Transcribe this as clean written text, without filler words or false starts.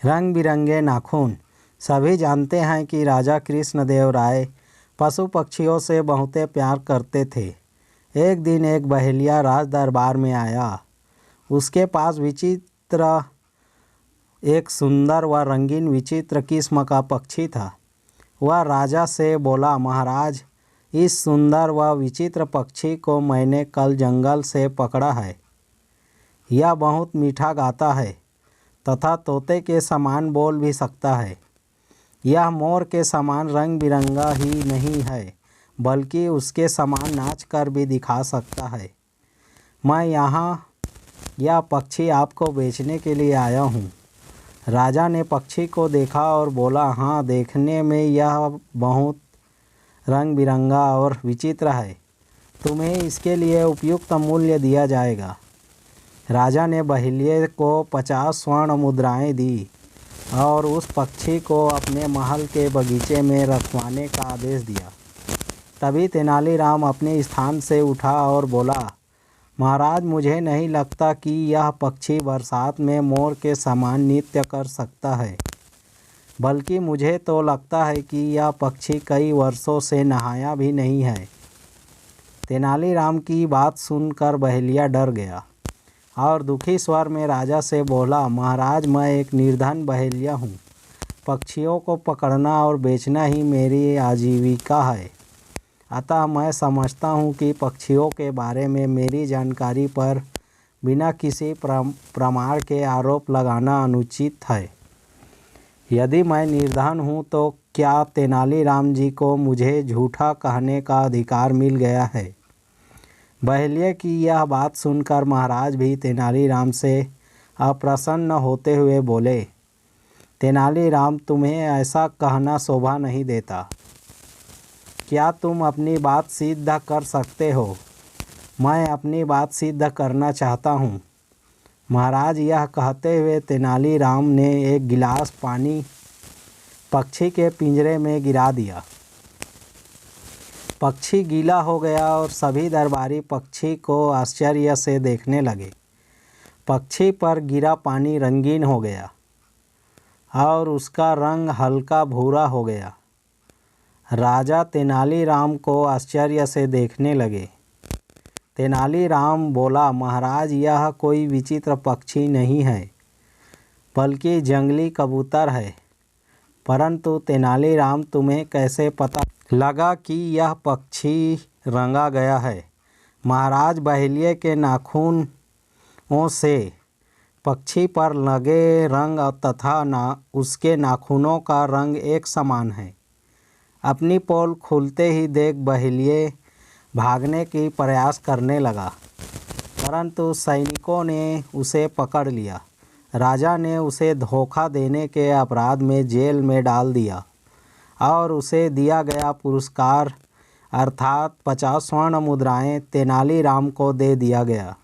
रंग बिरंगे नाखून। सभी जानते हैं कि राजा कृष्णदेव राय पशु पक्षियों से बहुत प्यार करते थे। एक दिन एक बहेलिया राज दरबार में आया। उसके पास विचित्र एक सुंदर व रंगीन विचित्र किस्म का पक्षी था। वह राजा से बोला, महाराज, इस सुंदर व विचित्र पक्षी को मैंने कल जंगल से पकड़ा है। यह बहुत मीठा गाता है तथा तोते के समान बोल भी सकता है। यह मोर के समान रंग बिरंगा ही नहीं है, बल्कि उसके समान नाच कर भी दिखा सकता है। मैं यहाँ यह पक्षी आपको बेचने के लिए आया हूँ। राजा ने पक्षी को देखा और बोला, हाँ, देखने में यह बहुत रंग बिरंगा और विचित्र है। तुम्हें इसके लिए उपयुक्त मूल्य दिया जाएगा। राजा ने बहेलिये को 50 स्वर्ण मुद्राएं दी और उस पक्षी को अपने महल के बगीचे में रखवाने का आदेश दिया। तभी तेनालीराम अपने स्थान से उठा और बोला, महाराज, मुझे नहीं लगता कि यह पक्षी बरसात में मोर के समान नृत्य कर सकता है, बल्कि मुझे तो लगता है कि यह पक्षी कई वर्षों से नहाया भी नहीं है। तेनालीराम की बात सुनकर बहेलिया डर गया और दुखी स्वर में राजा से बोला, महाराज, मैं एक निर्धन बहेलिया हूँ। पक्षियों को पकड़ना और बेचना ही मेरी आजीविका है। अतः मैं समझता हूँ कि पक्षियों के बारे में मेरी जानकारी पर बिना किसी प्रमाण के आरोप लगाना अनुचित है। यदि मैं निर्धन हूँ तो क्या तेनालीराम जी को मुझे झूठा कहने का अधिकार मिल गया है? बहेलिये की यह बात सुनकर महाराज भी तेनालीराम से अप्रसन्न होते हुए बोले, तेनालीराम, तुम्हें ऐसा कहना शोभा नहीं देता। क्या तुम अपनी बात सिद्ध कर सकते हो? मैं अपनी बात सिद्ध करना चाहता हूँ। महाराज, यह कहते हुए तेनालीराम ने एक गिलास पानी पक्षी के पिंजरे में गिरा दिया। पक्षी गीला हो गया और सभी दरबारी पक्षी को आश्चर्य से देखने लगे। पक्षी पर गिरा पानी रंगीन हो गया और उसका रंग हल्का भूरा हो गया। राजा तेनालीराम को आश्चर्य से देखने लगे। तेनालीराम बोला, महाराज, यह कोई विचित्र पक्षी नहीं है, बल्कि जंगली कबूतर है। परंतु तेनालीराम, तुम्हें कैसे पता लगा कि यह पक्षी रंगा गया है? महाराज, बहेलिये के नाखूनों से पक्षी पर लगे रंग तथा उसके नाखूनों का रंग एक समान है। अपनी पोल खुलते ही देख बहेलिये भागने की प्रयास करने लगा, परंतु सैनिकों ने उसे पकड़ लिया। राजा ने उसे धोखा देने के अपराध में जेल में डाल दिया और उसे दिया गया पुरस्कार अर्थात 50 स्वर्ण मुद्राएं तेनालीराम को दे दिया गया।